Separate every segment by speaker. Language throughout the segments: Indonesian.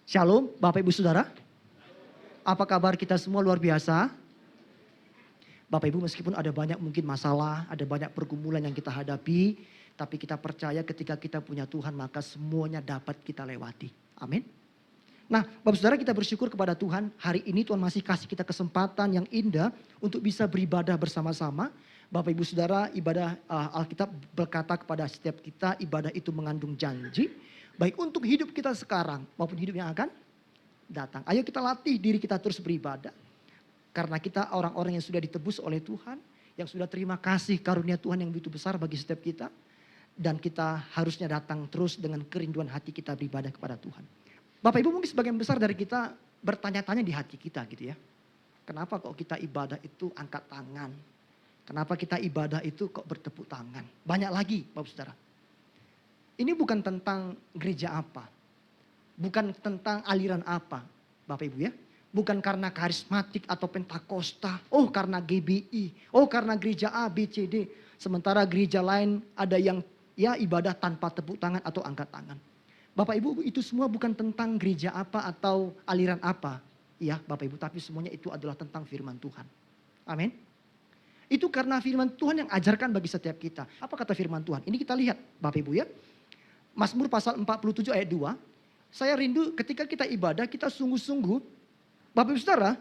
Speaker 1: Shalom, Bapak Ibu Saudara. Apa kabar kita semua luar biasa? Bapak Ibu, meskipun ada banyak mungkin masalah, ada banyak pergumulan yang kita hadapi, tapi kita percaya ketika kita punya Tuhan maka semuanya dapat kita lewati. Amin. Nah, Bapak Saudara, kita bersyukur kepada Tuhan. Hari ini Tuhan masih kasih kita kesempatan yang indah untuk bisa beribadah bersama-sama. Bapak Ibu Saudara, ibadah Alkitab berkata kepada setiap kita, ibadah itu mengandung janji. Baik untuk hidup kita sekarang maupun hidup yang akan datang. Ayo kita latih diri kita terus beribadah. Karena kita orang-orang yang sudah ditebus oleh Tuhan. Yang sudah terima kasih karunia Tuhan yang begitu besar bagi setiap kita. Dan kita harusnya datang terus dengan kerinduan hati kita beribadah kepada Tuhan. Bapak Ibu, mungkin sebagian besar dari kita bertanya-tanya di hati kita gitu ya. Kenapa kok kita ibadah itu angkat tangan? Kenapa kita ibadah itu kok bertepuk tangan? Banyak lagi Bapak Saudara. Ini bukan tentang gereja apa. Bukan tentang aliran apa Bapak Ibu ya. Bukan karena karismatik atau pentakosta. Oh karena GBI. Oh karena gereja A, B, C, D. Sementara gereja lain ada yang ya ibadah tanpa tepuk tangan atau angkat tangan. Bapak Ibu, itu semua bukan tentang gereja apa atau aliran apa. Ya Bapak Ibu, tapi semuanya itu adalah tentang firman Tuhan. Amin. Itu karena firman Tuhan yang ajarkan bagi setiap kita. Apa kata firman Tuhan? Ini kita lihat Bapak Ibu ya. Mazmur pasal 47 ayat 2. Saya rindu ketika kita ibadah, kita sungguh-sungguh. Bapak Ibu Saudara,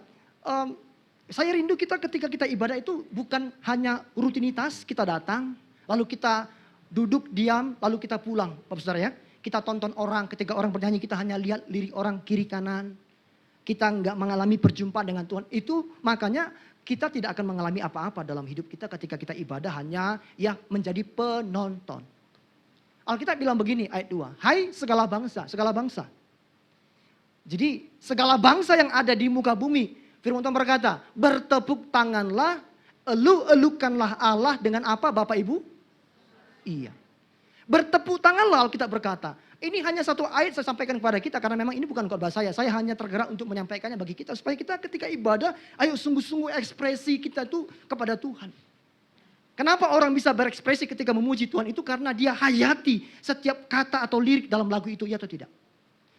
Speaker 1: saya rindu kita ketika kita ibadah itu bukan hanya rutinitas, kita datang, lalu kita duduk, diam, lalu kita pulang. Bapak Saudara ya. Kita tonton orang, ketika orang bernyanyi kita hanya lihat lirik orang kiri kanan. Kita nggak mengalami perjumpaan dengan Tuhan. Itu makanya kita tidak akan mengalami apa-apa dalam hidup kita ketika kita ibadah hanya ya menjadi penonton. Alkitab bilang begini ayat 2. Hai segala bangsa, segala bangsa. Jadi segala bangsa yang ada di muka bumi. Firman Tuhan berkata, bertepuk tanganlah, elu-elukanlah Allah dengan apa Bapak Ibu? Iya. Bertepuk tanganlah Alkitab berkata. Ini hanya satu ayat saya sampaikan kepada kita karena memang ini bukan khotbah saya. Saya hanya tergerak untuk menyampaikannya bagi kita. Supaya kita ketika ibadah, ayo sungguh-sungguh ekspresi kita itu kepada Tuhan. Kenapa orang bisa berekspresi ketika memuji Tuhan itu? Karena dia hayati setiap kata atau lirik dalam lagu itu, ya atau tidak.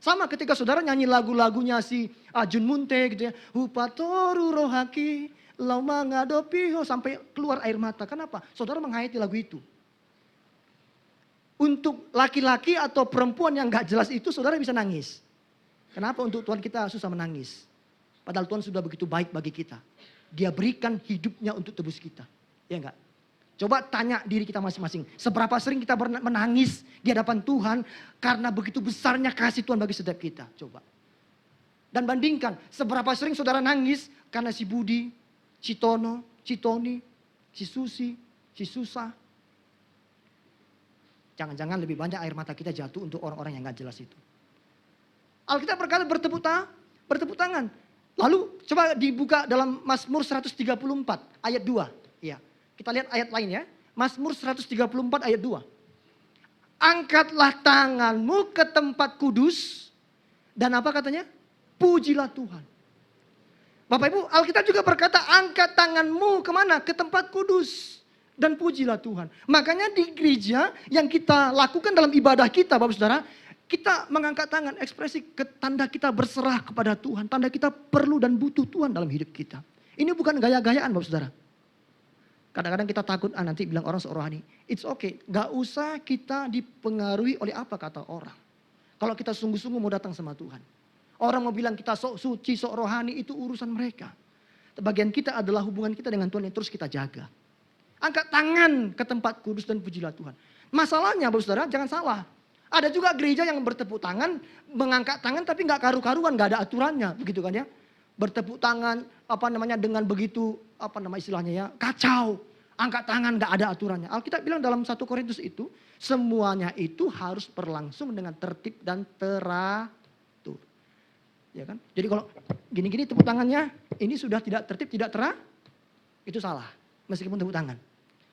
Speaker 1: Sama ketika saudara nyanyi lagu-lagunya si Jun Munte gitu ya. Hupatoru rohaki, lau mangadopiho, sampai keluar air mata. Kenapa? Saudara menghayati lagu itu. Untuk laki-laki atau perempuan yang gak jelas itu saudara bisa nangis. Kenapa untuk Tuhan kita susah menangis? Padahal Tuhan sudah begitu baik bagi kita. Dia berikan hidupnya untuk tebus kita. Ya enggak? Coba tanya diri kita masing-masing. Seberapa sering kita menangis di hadapan Tuhan karena begitu besarnya kasih Tuhan bagi setiap kita. Coba. Dan bandingkan seberapa sering saudara nangis karena si Budi, si Tono, si Tony, si Susi, si Susa. Jangan-jangan lebih banyak air mata kita jatuh untuk orang-orang yang gak jelas itu. Alkitab berkata bertepuk tangan. Lalu coba dibuka dalam Mazmur 134 ayat 2. Ya. Kita lihat ayat lain ya. Mazmur 134 ayat 2. Angkatlah tanganmu ke tempat kudus. Dan apa katanya? Pujilah Tuhan. Bapak Ibu, Alkitab juga berkata angkat tanganmu kemana? Ke tempat kudus. Dan pujilah Tuhan. Makanya di gereja yang kita lakukan dalam ibadah kita Bapak Saudara. Kita mengangkat tangan, ekspresi tanda kita berserah kepada Tuhan. Tanda kita perlu dan butuh Tuhan dalam hidup kita. Ini bukan gaya-gayaan Bapak Saudara. Kadang-kadang kita takut nanti bilang orang sok rohani. It's okay. Gak usah kita dipengaruhi oleh apa kata orang. Kalau kita sungguh-sungguh mau datang sama Tuhan. Orang mau bilang kita sok suci, sok rohani itu urusan mereka. Bagian kita adalah hubungan kita dengan Tuhan yang terus kita jaga. Angkat tangan ke tempat kudus dan pujilah Tuhan. Masalahnya Bapak Saudara jangan salah. Ada juga gereja yang bertepuk tangan, mengangkat tangan tapi gak karu-karuan, gak ada aturannya. Begitu kan ya. Bertepuk tangan dengan begitu istilahnya ya kacau. Angkat tangan gak ada aturannya. Alkitab bilang dalam 1 Korintus itu semuanya itu harus berlangsung dengan tertib dan teratur. Ya kan? Jadi kalau gini-gini tepuk tangannya ini sudah tidak tertib, tidak itu salah. Meskipun tepuk tangan.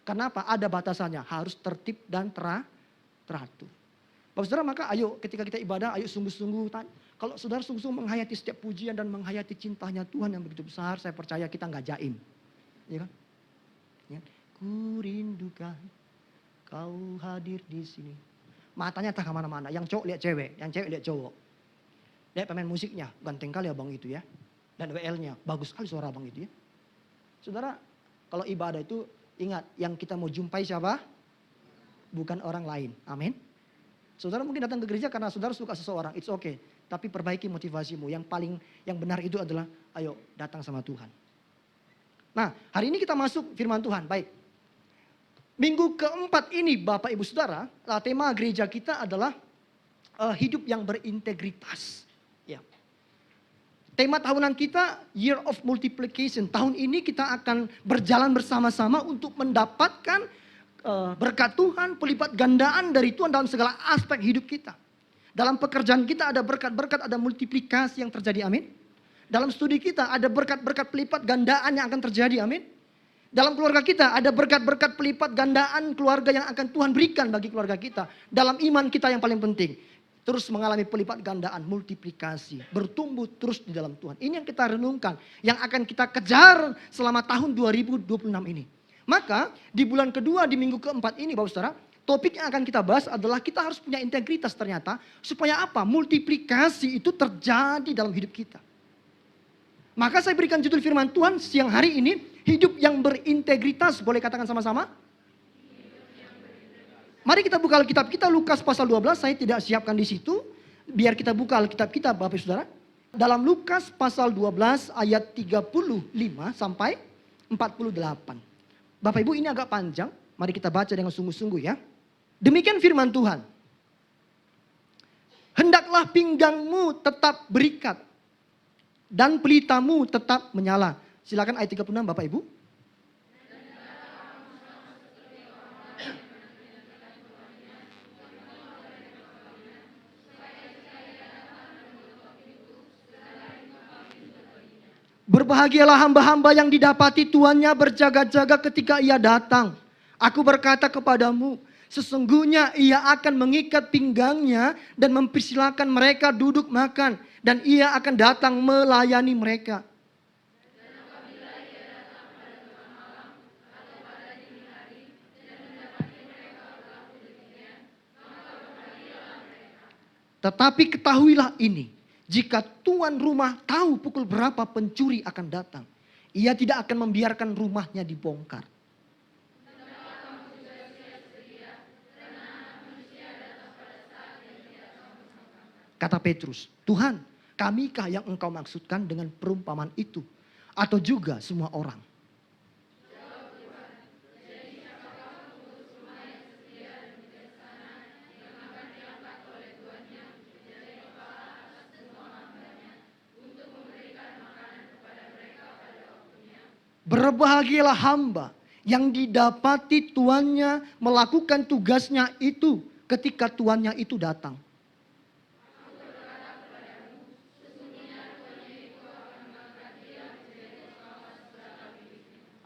Speaker 1: Karena apa? Ada batasannya, harus tertib dan teratur. Bapak Saudara, maka ayo ketika kita ibadah, ayo sungguh-sungguh. Kalau saudara sungguh-sungguh menghayati setiap pujian dan menghayati cintanya Tuhan yang begitu besar, saya percaya kita nggak jaim. Ya kan? Ya. Ku rindukan kau hadir di sini. Matanya tak kemana-mana. Yang cowok lihat cewek, yang cewek lihat cowok. Lihat pemain musiknya, ganteng kali abang itu ya. Dan WL-nya, bagus sekali suara abang itu ya. Saudara, kalau ibadah itu ingat, yang kita mau jumpai siapa? Bukan orang lain. Amin. Saudara mungkin datang ke gereja karena saudara suka seseorang, it's okay. Tapi perbaiki motivasimu. Yang benar itu adalah, ayo datang sama Tuhan. Nah, hari ini kita masuk firman Tuhan. Baik. Minggu keempat ini Bapak Ibu Saudara, tema gereja kita adalah hidup yang berintegritas. Ya. Tema tahunan kita Year of Multiplication. Tahun ini kita akan berjalan bersama-sama untuk mendapatkan berkat Tuhan, pelipat gandaan dari Tuhan dalam segala aspek hidup kita. Dalam pekerjaan kita ada berkat-berkat, ada multiplikasi yang terjadi, amin. Dalam studi kita ada berkat-berkat pelipat gandaan yang akan terjadi, amin. Dalam keluarga kita ada berkat-berkat pelipat gandaan keluarga yang akan Tuhan berikan bagi keluarga kita. Dalam iman kita yang paling penting, terus mengalami pelipat gandaan, multiplikasi, bertumbuh terus di dalam Tuhan. Ini yang kita renungkan, yang akan kita kejar selama tahun 2026 ini. Maka di bulan kedua, di minggu keempat ini Bapak Saudara, topik yang akan kita bahas adalah kita harus punya integritas ternyata. Supaya apa? Multiplikasi itu terjadi dalam hidup kita. Maka saya berikan judul firman Tuhan siang hari ini, hidup yang berintegritas. Boleh katakan sama-sama? Mari kita buka Alkitab kita, Lukas pasal 12, saya tidak siapkan di situ. Biar kita buka Alkitab kita Bapak Saudara. Dalam Lukas pasal 12 ayat 35 sampai 48. Bapak Ibu ini agak panjang, mari kita baca dengan sungguh-sungguh ya. Demikian firman Tuhan. Hendaklah pinggangmu tetap berikat dan pelitamu tetap menyala. Silakan ayat 36 Bapak Ibu. Berbahagialah hamba-hamba yang didapati tuannya berjaga-jaga ketika ia datang. Aku berkata kepadamu, sesungguhnya ia akan mengikat pinggangnya dan mempersilahkan mereka duduk makan. Dan ia akan datang melayani mereka. Tetapi ketahuilah ini, jika tuan rumah tahu pukul berapa pencuri akan datang, ia tidak akan membiarkan rumahnya dibongkar. Kata Petrus, Tuhan, kamikah yang engkau maksudkan dengan perumpamaan itu? Atau juga semua orang? Berbahagialah hamba yang didapati tuannya melakukan tugasnya itu ketika tuannya itu datang.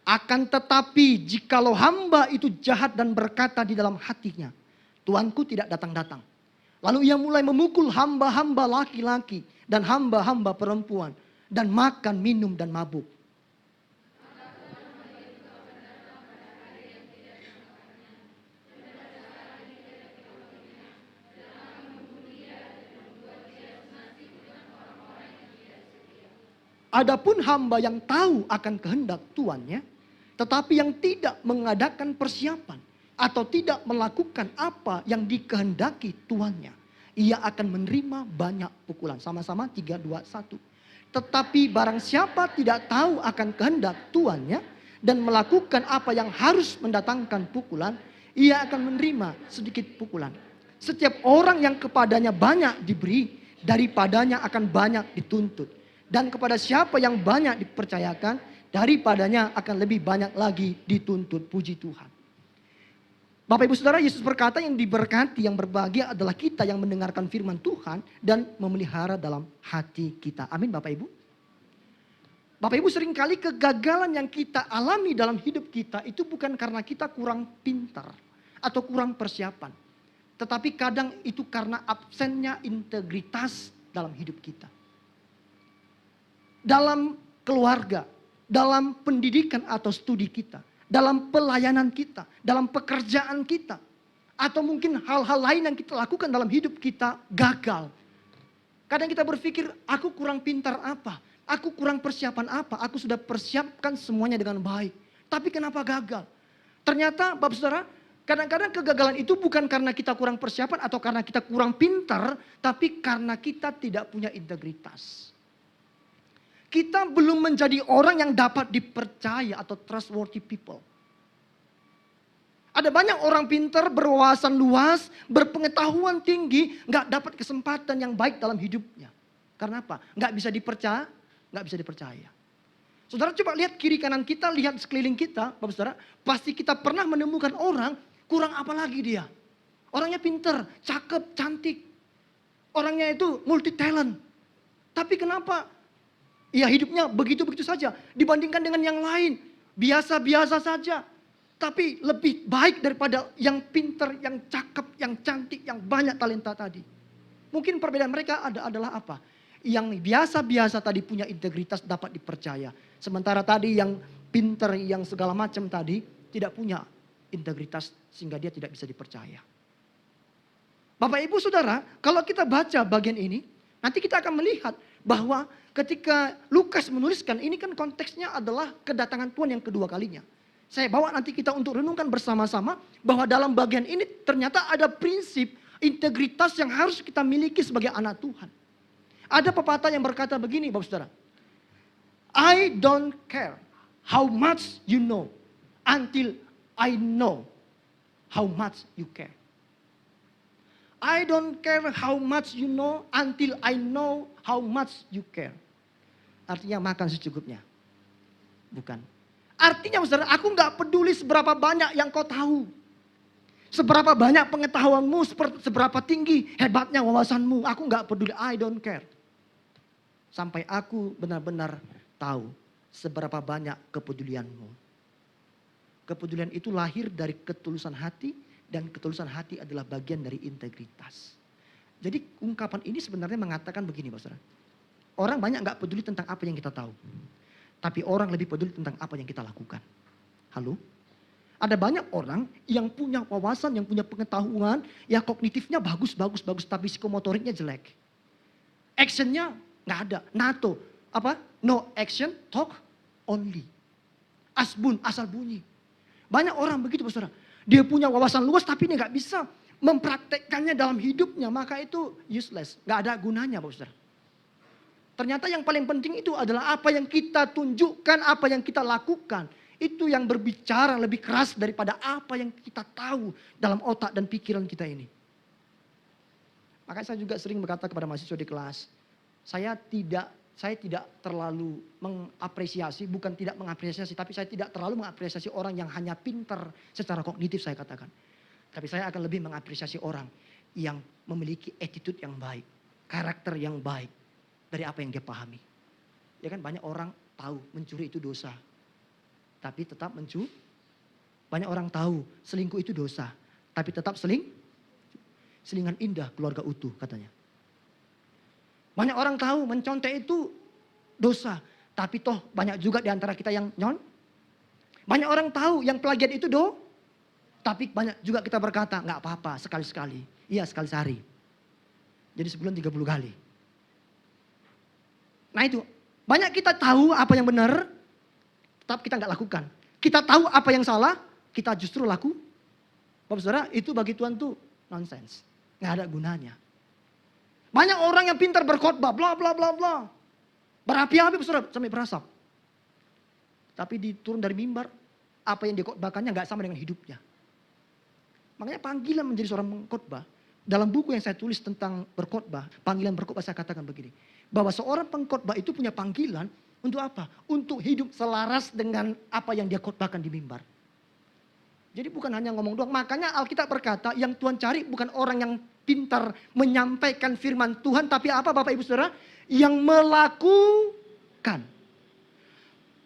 Speaker 1: Akan tetapi jikalau hamba itu jahat dan berkata di dalam hatinya, Tuanku tidak datang-datang. Lalu ia mulai memukul hamba-hamba laki-laki dan hamba-hamba perempuan. Dan makan, minum, dan mabuk. Adapun hamba yang tahu akan kehendak tuannya, tetapi yang tidak mengadakan persiapan atau tidak melakukan apa yang dikehendaki tuannya, ia akan menerima banyak pukulan. Sama-sama 3, 2, 1. Tetapi barang siapa tidak tahu akan kehendak tuannya dan melakukan apa yang harus mendatangkan pukulan, ia akan menerima sedikit pukulan. Setiap orang yang kepadanya banyak diberi, daripadanya akan banyak dituntut. Dan kepada siapa yang banyak dipercayakan, daripadanya akan lebih banyak lagi dituntut. Puji Tuhan. Bapak Ibu Saudara, Yesus berkata yang diberkati, yang berbahagia adalah kita yang mendengarkan firman Tuhan dan memelihara dalam hati kita. Amin Bapak Ibu. Bapak Ibu, seringkali kegagalan yang kita alami dalam hidup kita itu bukan karena kita kurang pintar atau kurang persiapan. Tetapi kadang itu karena absennya integritas dalam hidup kita. Dalam keluarga, dalam pendidikan atau studi kita, dalam pelayanan kita, dalam pekerjaan kita, atau mungkin hal-hal lain yang kita lakukan dalam hidup kita gagal. Kadang kita berpikir, aku kurang pintar apa? Aku kurang persiapan apa? Aku sudah persiapkan semuanya dengan baik. Tapi kenapa gagal? Ternyata Bapak Saudara, kadang-kadang kegagalan itu bukan karena kita kurang persiapan atau karena kita kurang pintar, tapi karena kita tidak punya integritas. Kita belum menjadi orang yang dapat dipercaya atau trustworthy people. Ada banyak orang pintar, berwawasan luas, berpengetahuan tinggi, nggak dapat kesempatan yang baik dalam hidupnya. Karena apa? Nggak bisa dipercaya, nggak bisa dipercaya. Saudara coba lihat kiri kanan kita, lihat sekeliling kita, Bapak Saudara, pasti kita pernah menemukan orang, kurang apa lagi dia. Orangnya pintar, cakep, cantik. Orangnya itu multi talent. Tapi kenapa? Ya hidupnya begitu-begitu saja. Dibandingkan dengan yang lain, biasa-biasa saja. Tapi lebih baik daripada yang pintar, yang cakep, yang cantik, yang banyak talenta tadi. Mungkin perbedaan mereka adalah apa? Yang biasa-biasa tadi punya integritas dapat dipercaya. Sementara tadi yang pintar, yang segala macam tadi tidak punya integritas sehingga dia tidak bisa dipercaya. Bapak Ibu Saudara, kalau kita baca bagian ini, nanti kita akan melihat bahwa ketika Lukas menuliskan, ini kan konteksnya adalah kedatangan Tuhan yang kedua kalinya. Saya bawa nanti kita untuk renungkan bersama-sama bahwa dalam bagian ini ternyata ada prinsip integritas yang harus kita miliki sebagai anak Tuhan. Ada pepatah yang berkata begini Bapak Saudara. I don't care how much you know until I know how much you care. I don't care how much you know until I know how much you care. Artinya makan secukupnya. Bukan. Artinya saudara, aku gak peduli seberapa banyak yang kau tahu. Seberapa banyak pengetahuanmu, seberapa tinggi hebatnya wawasanmu. Aku gak peduli, I don't care. Sampai aku benar-benar tahu seberapa banyak kepedulianmu. Kepedulian itu lahir dari ketulusan hati. Dan ketulusan hati adalah bagian dari integritas. Jadi ungkapan ini sebenarnya mengatakan begini saudara. Orang banyak gak peduli tentang apa yang kita tahu. Tapi orang lebih peduli tentang apa yang kita lakukan. Halo? Ada banyak orang yang punya wawasan, yang punya pengetahuan, ya kognitifnya bagus, tapi psikomotoriknya jelek. Actionnya nggak ada. NATO, apa? No action, talk only. Asbun, asal bunyi. Banyak orang begitu, saudara. Dia punya wawasan luas, tapi dia nggak bisa mempraktekkannya dalam hidupnya. Maka itu useless, nggak ada gunanya, saudara. Ternyata yang paling penting itu adalah apa yang kita tunjukkan, apa yang kita lakukan. Itu yang berbicara lebih keras daripada apa yang kita tahu dalam otak dan pikiran kita ini. Makanya saya juga sering berkata kepada mahasiswa di kelas, saya tidak terlalu mengapresiasi, bukan tidak mengapresiasi, tapi saya tidak terlalu mengapresiasi orang yang hanya pintar secara kognitif saya katakan. Tapi saya akan lebih mengapresiasi orang yang memiliki attitude yang baik, karakter yang baik. Dari apa yang dia pahami. Ya kan banyak orang tahu mencuri itu dosa. Tapi tetap mencuri. Banyak orang tahu selingkuh itu dosa. Tapi tetap selingan indah keluarga utuh katanya. Banyak orang tahu mencontek itu dosa. Tapi toh banyak juga di antara kita yang Banyak orang tahu yang plagiat itu Tapi banyak juga kita berkata gak apa-apa sekali-sekali. Iya sekali sehari. Jadi sebulan 30 kali. Nah itu, banyak kita tahu apa yang benar, tapi kita nggak lakukan. Kita tahu apa yang salah, kita justru laku. Bapak saudara, itu bagi Tuhan tuh nonsense. Nggak ada gunanya. Banyak orang yang pintar berkhotbah, bla bla bla bla. Berapi-api saudara, sampai berasap. Tapi diturun dari mimbar, apa yang dikhotbahkannya nggak sama dengan hidupnya. Makanya panggilan menjadi seorang pengkhotbah. Dalam buku yang saya tulis tentang berkhotbah, panggilan berkhotbah saya katakan begini. Bahwa seorang pengkhotbah itu punya panggilan untuk apa? Untuk hidup selaras dengan apa yang dia khotbahkan di mimbar. Jadi bukan hanya ngomong doang. Makanya Alkitab berkata yang Tuhan cari bukan orang yang pintar menyampaikan firman Tuhan. Tapi apa Bapak Ibu Saudara? Yang melakukan.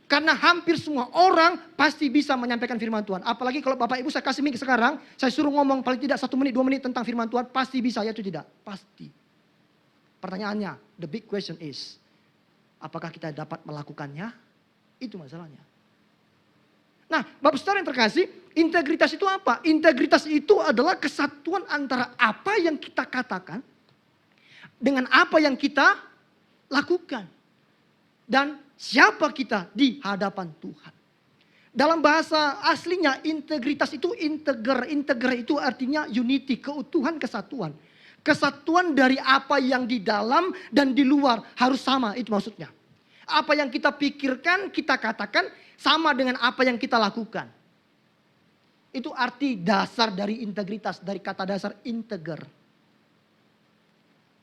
Speaker 1: Karena hampir semua orang pasti bisa menyampaikan firman Tuhan. Apalagi kalau Bapak Ibu saya kasih mic sekarang. Saya suruh ngomong paling tidak 1 menit 2 menit tentang firman Tuhan. Pasti bisa ya itu tidak? Pasti. Pertanyaannya, the big question is, apakah kita dapat melakukannya? Itu masalahnya. Nah, Bapak Saudara yang terkasih, integritas itu apa? Integritas itu adalah kesatuan antara apa yang kita katakan dengan apa yang kita lakukan. Dan siapa kita di hadapan Tuhan. Dalam bahasa aslinya integritas itu integer. Integer itu artinya unity, keutuhan, kesatuan. Kesatuan dari apa yang di dalam dan di luar harus sama, itu maksudnya. Apa yang kita pikirkan, kita katakan sama dengan apa yang kita lakukan. Itu arti dasar dari integritas, dari kata dasar integer.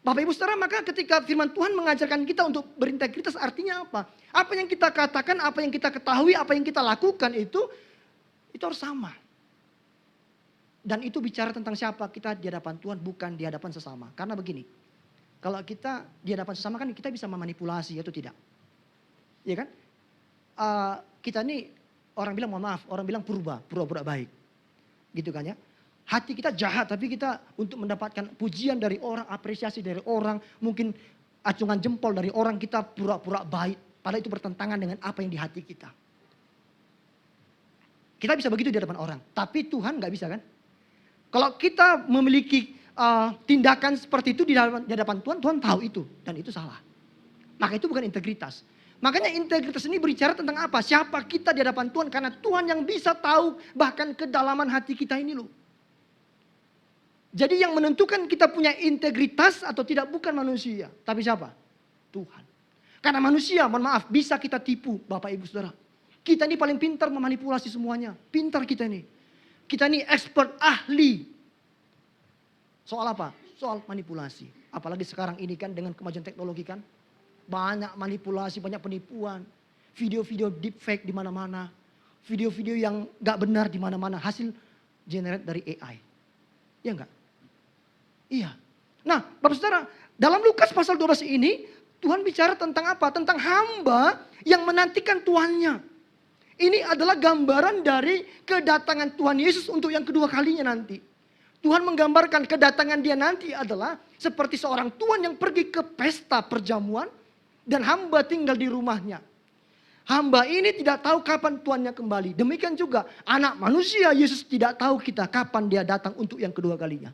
Speaker 1: Bapak Ibu Saudara, maka ketika firman Tuhan mengajarkan kita untuk berintegritas artinya apa? Apa yang kita katakan, apa yang kita ketahui, apa yang kita lakukan itu harus sama. Dan itu bicara tentang siapa kita di hadapan Tuhan, bukan di hadapan sesama. Karena begini, kalau kita di hadapan sesama kan kita bisa memanipulasi atau tidak. Iya kan? Kita ini orang bilang mohon maaf, orang bilang pura-pura baik. Gitu kan ya. Hati kita jahat, tapi kita untuk mendapatkan pujian dari orang, apresiasi dari orang, mungkin acungan jempol dari orang, kita pura-pura baik. Padahal itu bertentangan dengan apa yang di hati kita. Kita bisa begitu di hadapan orang, tapi Tuhan gak bisa kan? Kalau kita memiliki tindakan seperti itu di hadapan Tuhan, Tuhan tahu itu. Dan itu salah. Maka itu bukan integritas. Makanya integritas ini berbicara tentang apa? Siapa kita di hadapan Tuhan, karena Tuhan yang bisa tahu bahkan kedalaman hati kita ini loh. Jadi yang menentukan kita punya integritas atau tidak bukan manusia. Tapi siapa? Tuhan. Karena manusia, mohon maaf, bisa kita tipu Bapak Ibu Saudara. Kita ini paling pintar memanipulasi semuanya. Pintar kita ini. Kita ini expert, ahli. Soal apa? Soal manipulasi. Apalagi sekarang ini kan dengan kemajuan teknologi kan. Banyak manipulasi, banyak penipuan. Video-video deepfake di mana-mana. Video-video yang gak benar di mana-mana. Hasil generate dari AI. Ya enggak? Iya. Nah, Bapak Saudara, dalam Lukas pasal 12 ini, Tuhan bicara tentang apa? Tentang hamba yang menantikan tuannya. Ini adalah gambaran dari kedatangan Tuhan Yesus untuk yang kedua kalinya nanti. Tuhan menggambarkan kedatangan dia nanti adalah seperti seorang tuan yang pergi ke pesta perjamuan dan hamba tinggal di rumahnya. Hamba ini tidak tahu kapan tuannya kembali. Demikian juga anak manusia, Yesus tidak tahu kita kapan dia datang untuk yang kedua kalinya.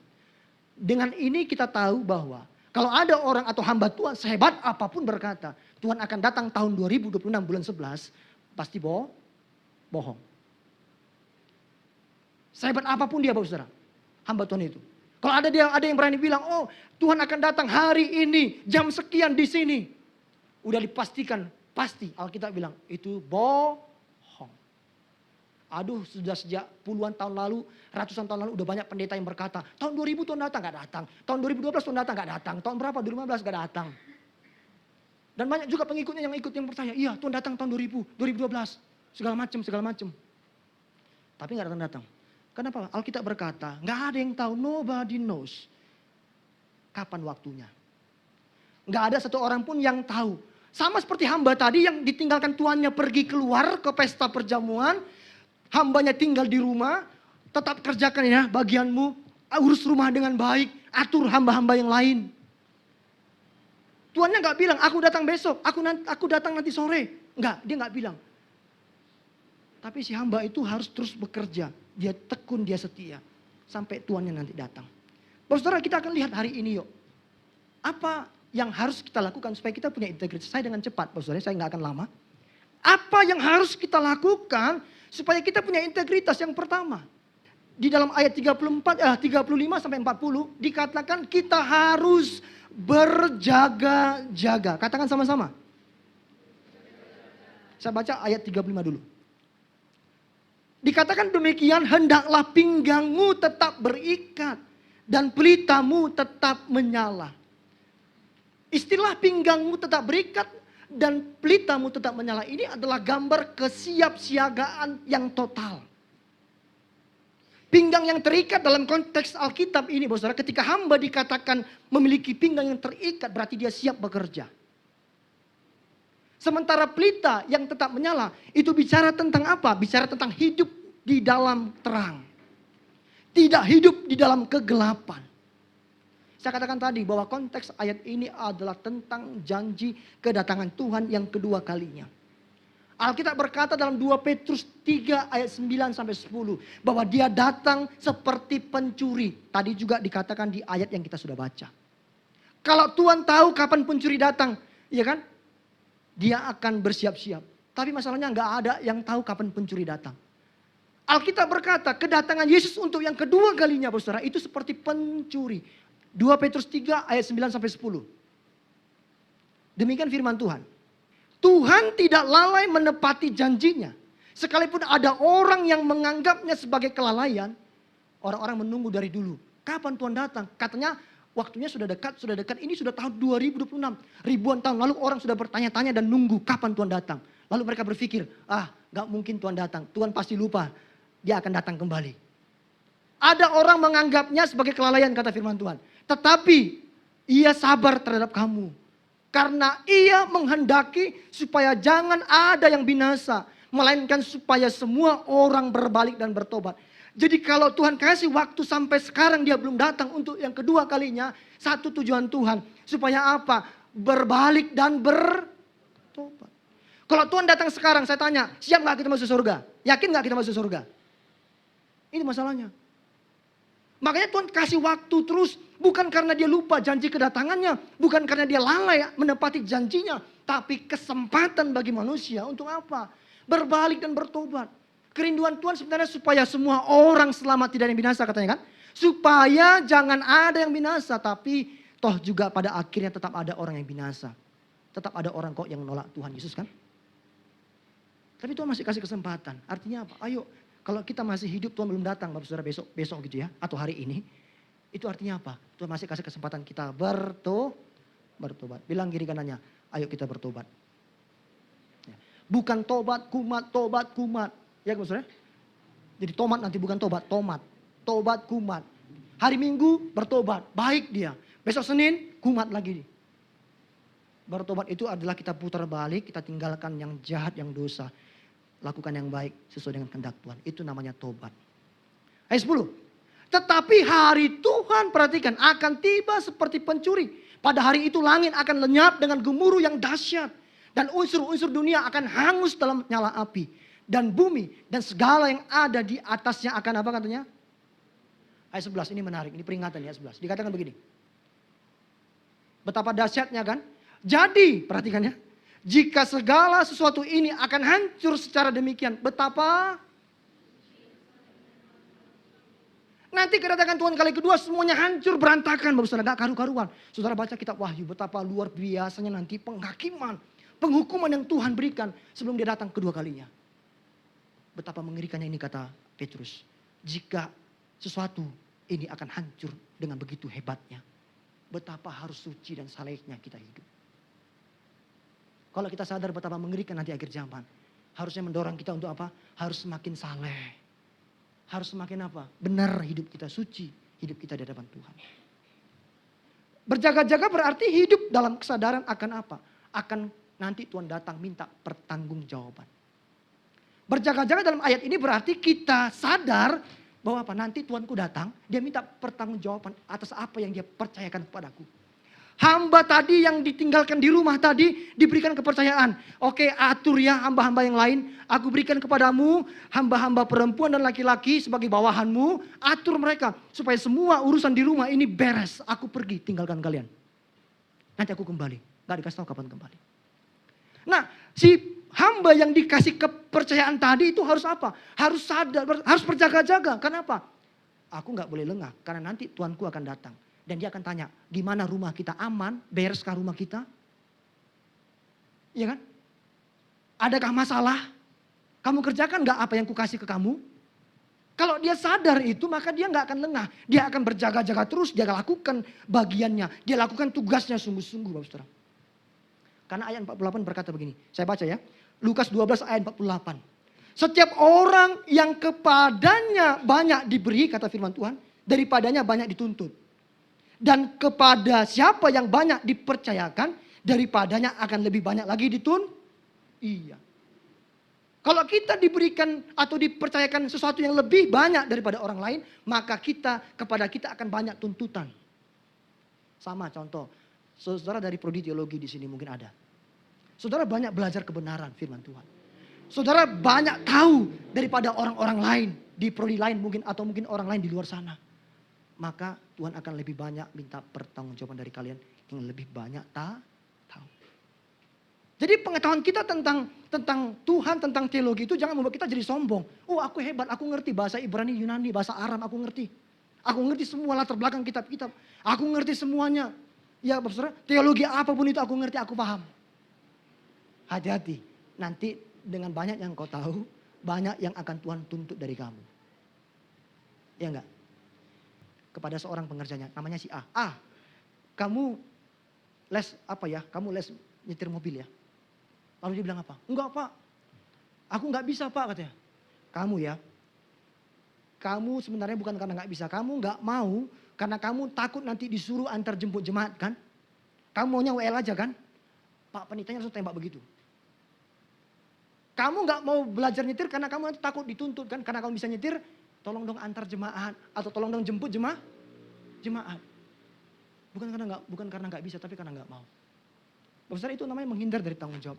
Speaker 1: Dengan ini kita tahu bahwa kalau ada orang atau hamba Tuhan sehebat apapun berkata, Tuhan akan datang tahun 2026 bulan 11, pasti bohong. Sehebat apapun dia Bapak Saudara, hamba Tuhan itu. Kalau ada yang berani bilang, oh Tuhan akan datang hari ini, jam sekian di sini. Udah dipastikan, pasti Alkitab bilang, itu bohong. Aduh, sudah sejak puluhan tahun lalu, ratusan tahun lalu udah banyak pendeta yang berkata, tahun 2000 Tuhan datang, gak datang. Tahun 2012 Tuhan datang, gak datang. Tahun berapa? 2015 gak datang. Dan banyak juga pengikutnya yang percaya, iya Tuhan datang tahun 2000, 2012. Segala macam. Tapi gak datang. Kenapa? Alkitab berkata, gak ada yang tahu, nobody knows. Kapan waktunya. Gak ada satu orang pun yang tahu. Sama seperti hamba tadi yang ditinggalkan tuannya pergi keluar ke pesta perjamuan. Hambanya tinggal di rumah, tetap kerjakan ya bagianmu, urus rumah dengan baik, atur hamba-hamba yang lain. Tuannya gak bilang, aku datang besok, aku datang nanti sore. Enggak, dia gak bilang. Tapi si hamba itu harus terus bekerja, dia tekun, dia setia. Sampai tuannya nanti datang. Bapak Saudara, kita akan lihat hari ini yuk. Apa yang harus kita lakukan supaya kita punya integritas? Saya dengan cepat, Bapak Saudara, saya gak akan lama. Apa yang harus kita lakukan supaya kita punya integritas? Yang pertama, di dalam ayat 35 sampai 40 dikatakan kita harus berjaga-jaga. Katakan sama-sama. Saya baca ayat 35 dulu. Dikatakan demikian, hendaklah pinggangmu tetap berikat dan pelitamu tetap menyala. Istilah pinggangmu tetap berikat dan pelitamu tetap menyala ini adalah gambar kesiapsiagaan yang total. Pinggang yang terikat dalam konteks Alkitab ini, saudara, ketika hamba dikatakan memiliki pinggang yang terikat, berarti dia siap bekerja. Sementara pelita yang tetap menyala, itu bicara tentang apa? Bicara tentang hidup di dalam terang. Tidak hidup di dalam kegelapan. Saya katakan tadi bahwa konteks ayat ini adalah tentang janji kedatangan Tuhan yang kedua kalinya. Alkitab berkata dalam 2 Petrus 3 ayat 9 sampai 10 bahwa dia datang seperti pencuri. Tadi juga dikatakan di ayat yang kita sudah baca. Kalau Tuhan tahu kapan pencuri datang, ya kan? Dia akan bersiap-siap. Tapi masalahnya nggak ada yang tahu kapan pencuri datang. Alkitab berkata, kedatangan Yesus untuk yang kedua kalinya, saudara, itu seperti pencuri. 2 Petrus 3 ayat 9 sampai 10. Demikian firman Tuhan. Tuhan tidak lalai menepati janjinya. Sekalipun ada orang yang menganggapnya sebagai kelalaian, orang-orang menunggu dari dulu. Kapan Tuhan datang? Katanya waktunya sudah dekat. Ini sudah tahun 2026. Ribuan tahun lalu orang sudah bertanya-tanya dan nunggu kapan Tuhan datang. Lalu mereka berpikir, gak mungkin Tuhan datang. Tuhan pasti lupa. Dia akan datang kembali. Ada orang menganggapnya sebagai kelalaian, kata firman Tuhan. Tetapi ia sabar terhadap kamu. Karena ia menghendaki supaya jangan ada yang binasa. Melainkan supaya semua orang berbalik dan bertobat. Jadi kalau Tuhan kasih waktu sampai sekarang dia belum datang untuk yang kedua kalinya. Satu tujuan Tuhan. Supaya apa? Berbalik dan bertobat. Kalau Tuhan datang sekarang, saya tanya, siap gak kita masuk surga? Yakin gak kita masuk surga? Ini masalahnya. Makanya Tuhan kasih waktu terus. Bukan karena dia lupa janji kedatangannya. Bukan karena dia lalai menepati janjinya. Tapi kesempatan bagi manusia untuk apa? Berbalik dan bertobat. Kerinduan Tuhan sebenarnya supaya semua orang selamat, tidak ada yang binasa katanya kan. Supaya jangan ada yang binasa. Tapi toh juga pada akhirnya tetap ada orang yang binasa. Tetap ada orang kok yang menolak Tuhan Yesus kan. Tapi Tuhan masih kasih kesempatan. Artinya apa? Ayo. Kalau kita masih hidup, Tuhan belum datang, Bapak Saudara, besok gitu ya, atau hari ini. Itu artinya apa? Tuhan masih kasih kesempatan kita bertobat. Bilang kiri kanannya, ayo kita bertobat. Ya. Bukan tobat, kumat. Ya Bapak Saudara? Jadi tomat nanti bukan tobat, tobat, kumat. Hari Minggu bertobat, baik dia. Besok Senin, kumat lagi. Bertobat itu adalah kita putar balik, kita tinggalkan yang jahat, yang dosa. Lakukan yang baik sesuai dengan kehendak Tuhan. Itu namanya tobat. Ayat 10. Tetapi hari Tuhan, perhatikan, akan tiba seperti pencuri. Pada hari itu langit akan lenyap dengan gemuruh yang dahsyat. Dan unsur-unsur dunia akan hangus dalam nyala api. Dan bumi dan segala yang ada di atasnya akan apa katanya? Ayat 11 ini menarik. Ini peringatan ya, ayat 11. Dikatakan begini. Betapa dahsyatnya kan? Jadi, perhatikan ya. Jika segala sesuatu ini akan hancur secara demikian, betapa nanti kedatangan Tuhan kali kedua semuanya hancur berantakan, Bapak Saudara, gak karu-karuan. Saudara baca kitab Wahyu, betapa luar biasanya nanti penghakiman, penghukuman yang Tuhan berikan sebelum dia datang kedua kalinya. Betapa mengerikannya ini kata Petrus. Jika sesuatu ini akan hancur dengan begitu hebatnya, betapa harus suci dan salehnya kita hidup. Kalau kita sadar betapa mengerikan nanti akhir zaman. Harusnya mendorong kita untuk apa? Harus semakin saleh. Harus semakin apa? Benar hidup kita, suci hidup kita di hadapan Tuhan. Berjaga-jaga berarti hidup dalam kesadaran akan apa? Akan nanti Tuhan datang minta pertanggungjawaban. Berjaga-jaga dalam ayat ini berarti kita sadar bahwa apa? Nanti Tuanku datang, dia minta pertanggungjawaban atas apa yang dia percayakan kepadaku. Hamba tadi yang ditinggalkan di rumah tadi diberikan kepercayaan. Oke, atur ya hamba-hamba yang lain. Aku berikan kepadamu hamba-hamba perempuan dan laki-laki sebagai bawahanmu. Atur mereka supaya semua urusan di rumah ini beres. Aku pergi tinggalkan kalian. Nanti aku kembali. Gak dikasih tahu kapan kembali. Nah, si hamba yang dikasih kepercayaan tadi itu harus apa? Harus sadar, harus berjaga-jaga. Kenapa? Aku gak boleh lengah karena nanti Tuanku akan datang. Dan dia akan tanya, gimana rumah kita aman? Bereskah rumah kita? Iya kan? Adakah masalah? Kamu kerjakan gak apa yang kukasih ke kamu? Kalau dia sadar itu, maka dia gak akan lengah. Dia akan berjaga-jaga terus, dia lakukan bagiannya. Dia lakukan tugasnya sungguh-sungguh, Bapak Saudara. Karena ayat 48 berkata begini, saya baca ya. Lukas 12 ayat 48. Setiap orang yang kepadanya banyak diberi, kata firman Tuhan, daripadanya banyak dituntut. Dan kepada siapa yang banyak dipercayakan, daripadanya akan lebih banyak lagi Iya. Kalau kita diberikan atau dipercayakan sesuatu yang lebih banyak daripada orang lain, maka kepada kita akan banyak tuntutan. Sama contoh, saudara dari prodi teologi di sini mungkin ada. Saudara banyak belajar kebenaran firman Tuhan. Saudara banyak tahu daripada orang-orang lain di prodi lain mungkin atau mungkin orang lain di luar sana. Maka Tuhan akan lebih banyak minta pertanggungjawaban dari kalian. yang lebih banyak tahu. Jadi pengetahuan kita tentang Tuhan, tentang teologi itu jangan membuat kita jadi sombong. Oh, aku hebat, aku ngerti bahasa Ibrani, Yunani, bahasa Aram, aku ngerti. Aku ngerti semua latar belakang kitab-kitab. Aku ngerti semuanya. Ya, Bapak Saudara, teologi apapun itu aku ngerti, aku paham. Hati-hati. Nanti dengan banyak yang kau tahu, banyak yang akan Tuhan tuntut dari kamu. Ya enggak? Kepada seorang pengerjanya, namanya si A. Kamu les apa ya? Kamu les nyetir mobil ya? Lalu dia bilang apa? Enggak Pak, aku enggak bisa Pak katanya. Kamu ya, kamu sebenarnya bukan karena enggak bisa. Kamu enggak mau karena kamu takut nanti disuruh antar jemput jemaat kan? Kamu maunya WL aja kan? Pak penitanya langsung tembak begitu. Kamu enggak mau belajar nyetir karena kamu nanti takut dituntut kan? Karena kamu bisa nyetir, tolong dong antar jemaat atau tolong dong jemput jemaat. Bukan karena enggak bisa, tapi karena enggak mau. Bapak itu namanya menghindar dari tanggung jawab.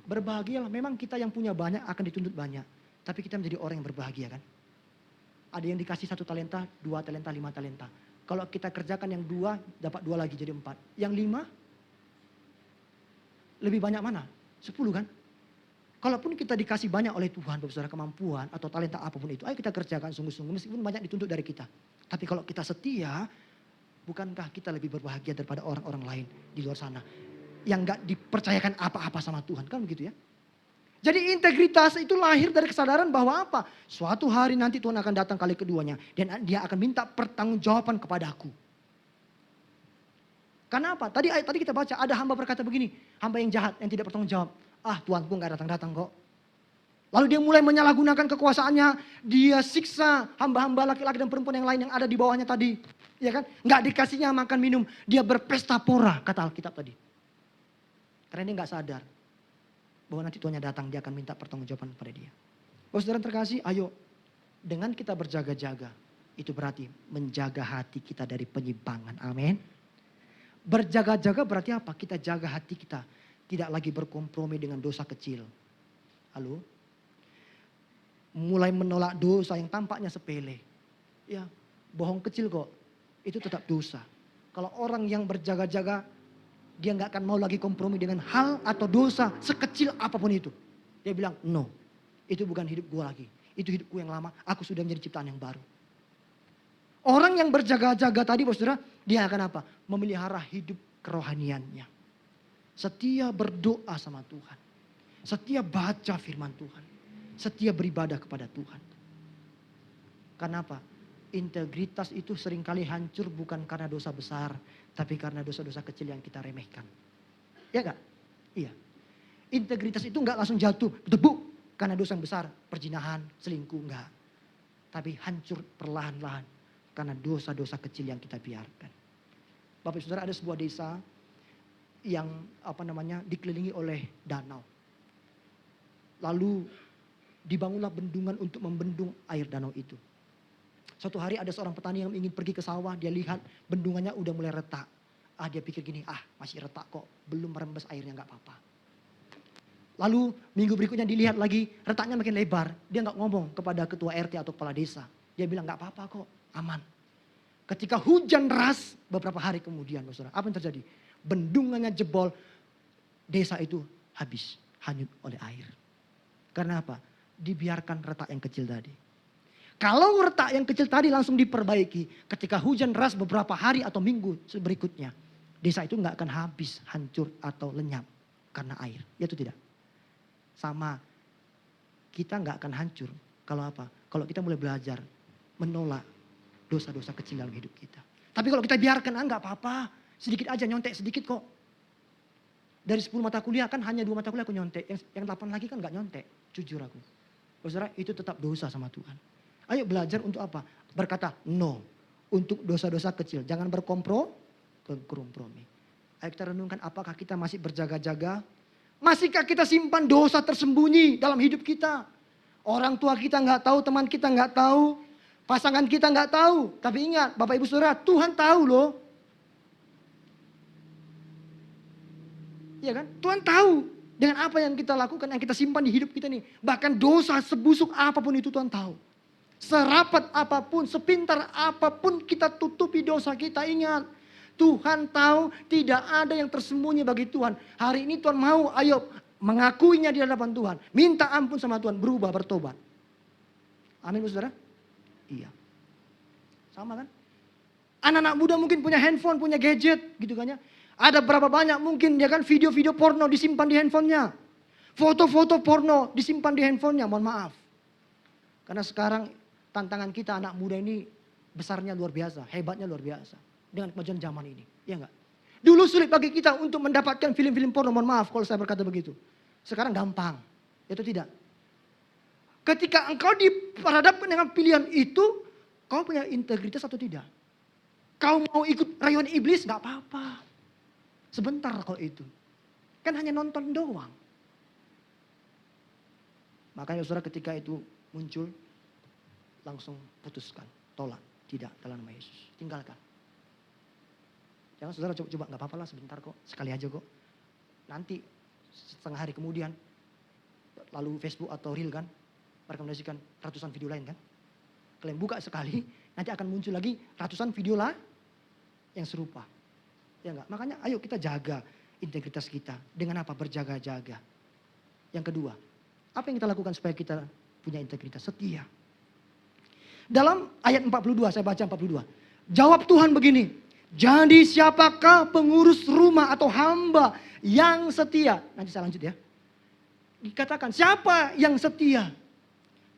Speaker 1: Berbahagialah, memang kita yang punya banyak akan dituntut banyak. Tapi kita menjadi orang yang berbahagia kan. Ada yang dikasih 1 talenta, 2 talenta, 5 talenta. Kalau kita kerjakan yang 2, dapat 2 lagi jadi 4. Yang 5, lebih banyak mana? 10 kan. Kalaupun kita dikasih banyak oleh Tuhan, Bapak Saudara, kemampuan atau talenta apapun itu, ayo kita kerjakan sungguh-sungguh meskipun banyak dituntut dari kita. Tapi kalau kita setia, bukankah kita lebih berbahagia daripada orang-orang lain di luar sana yang gak dipercayakan apa-apa sama Tuhan, kan begitu ya? Jadi integritas itu lahir dari kesadaran bahwa apa? Suatu hari nanti Tuhan akan datang kali keduanya dan dia akan minta pertanggungjawaban kepadaku. Karena apa? Tadi kita baca ada hamba berkata begini, hamba yang jahat yang tidak bertanggung jawab. Tuanku gak datang-datang kok. Lalu dia mulai menyalahgunakan kekuasaannya, dia siksa hamba-hamba laki-laki dan perempuan yang lain yang ada di bawahnya tadi. Ya kan? Gak dikasihnya makan minum, dia berpesta pora kata Alkitab tadi. Karena dia gak sadar bahwa nanti Tuhannya datang, dia akan minta pertanggungjawaban kepada dia. Bapak Saudara terkasih, ayo dengan kita berjaga-jaga, itu berarti menjaga hati kita dari penyimpangan. Amin. Berjaga-jaga berarti apa? Kita jaga hati kita. Tidak lagi berkompromi dengan dosa kecil. Halo? Mulai menolak dosa yang tampaknya sepele. Ya, bohong kecil kok. Itu tetap dosa. Kalau orang yang berjaga-jaga, dia nggak akan mau lagi kompromi dengan hal atau dosa sekecil apapun itu. Dia bilang, no, itu bukan hidup gue lagi. Itu hidupku yang lama, aku sudah menjadi ciptaan yang baru. Orang yang berjaga-jaga tadi, Bapak Saudara, dia akan apa? Memelihara hidup kerohaniannya. Setia berdoa sama Tuhan. Setia baca firman Tuhan. Setia beribadah kepada Tuhan. Karena apa? Integritas itu seringkali hancur bukan karena dosa besar, tapi karena dosa-dosa kecil yang kita remehkan. Ya enggak? Iya. Integritas itu enggak langsung jatuh, debuk karena dosa yang besar, perzinahan, selingkuh, enggak. Tapi hancur perlahan-lahan karena dosa-dosa kecil yang kita biarkan. Bapak Saudara, ada sebuah desa yang dikelilingi oleh danau. Lalu dibangunlah bendungan untuk membendung air danau itu. Suatu hari ada seorang petani yang ingin pergi ke sawah, dia lihat bendungannya udah mulai retak. Dia pikir gini, masih retak kok, belum merembes airnya, gak apa-apa. Lalu minggu berikutnya dilihat lagi, retaknya makin lebar. Dia gak ngomong kepada ketua RT atau kepala desa. Dia bilang gak apa-apa kok, aman. Ketika hujan deras beberapa hari kemudian, saudara, apa yang terjadi? Bendungannya jebol, desa itu habis, hanyut oleh air. Karena apa? Dibiarkan retak yang kecil tadi. Kalau retak yang kecil tadi langsung diperbaiki, ketika hujan deras beberapa hari atau minggu berikutnya, desa itu nggak akan habis, hancur atau lenyap karena air. Ya itu tidak? Sama, kita nggak akan hancur kalau apa? Kalau kita mulai belajar menolak dosa-dosa kecil dalam hidup kita. Tapi kalau kita biarkan, nggak apa-apa, sedikit aja, nyontek sedikit kok. Dari 10 mata kuliah kan hanya 2 mata kuliah aku nyontek, yang 8 lagi kan nggak nyontek, jujur aku. Saudara, itu tetap dosa sama Tuhan. Ayo belajar untuk apa? Berkata no untuk dosa-dosa kecil. Jangan berkompromi. Ayo kita renungkan, apakah kita masih berjaga-jaga? Masihkah kita simpan dosa tersembunyi dalam hidup kita? Orang tua kita nggak tahu, teman kita nggak tahu, pasangan kita nggak tahu. Tapi ingat, Bapak Ibu Saudara, Tuhan tahu loh. Iya kan? Tuhan tahu dengan apa yang kita lakukan, yang kita simpan di hidup kita nih. Bahkan dosa sebusuk apapun itu Tuhan tahu. Serapat apapun, sepintar apapun kita tutupi dosa kita, ingat. Tuhan tahu tidak ada yang tersembunyi bagi Tuhan. Hari ini Tuhan mau Ayub mengakuinya di hadapan Tuhan. Minta ampun sama Tuhan, berubah, bertobat. Amin saudara? Iya. Sama kan? Anak-anak muda mungkin punya handphone, punya gadget gitu kan ya. Ada berapa banyak mungkin ya kan video-video porno disimpan di handphonenya. Foto-foto porno disimpan di handphonenya, mohon maaf. Karena sekarang tantangan kita anak muda ini besarnya luar biasa, hebatnya luar biasa. Dengan kemajuan zaman ini, ya enggak? Dulu sulit bagi kita untuk mendapatkan film-film porno, mohon maaf kalau saya berkata begitu. Sekarang gampang, itu tidak. Ketika engkau diperhadapkan dengan pilihan itu, kau punya integritas atau tidak? Kau mau ikut rayuan iblis, gak apa-apa. Sebentar kalau itu. Kan hanya nonton doang. Makanya saudara ketika itu muncul, langsung putuskan, tolak. Tidak, dalam nama Yesus. Tinggalkan. Jangan saudara coba gak apa-apa lah sebentar kok. Sekali aja kok. Nanti setengah hari kemudian, lalu Facebook atau Reel kan, merekomendasikan ratusan video lain kan. Kalian buka sekali, nanti akan muncul lagi ratusan video lah yang serupa. Ya enggak? Makanya ayo kita jaga integritas kita. Dengan apa? Berjaga-jaga. Yang kedua, apa yang kita lakukan supaya kita punya integritas? Setia. Dalam ayat 42, saya baca 42. Jawab Tuhan begini, jadi siapakah pengurus rumah atau hamba yang setia? Nanti saya lanjut ya. Dikatakan siapa yang setia?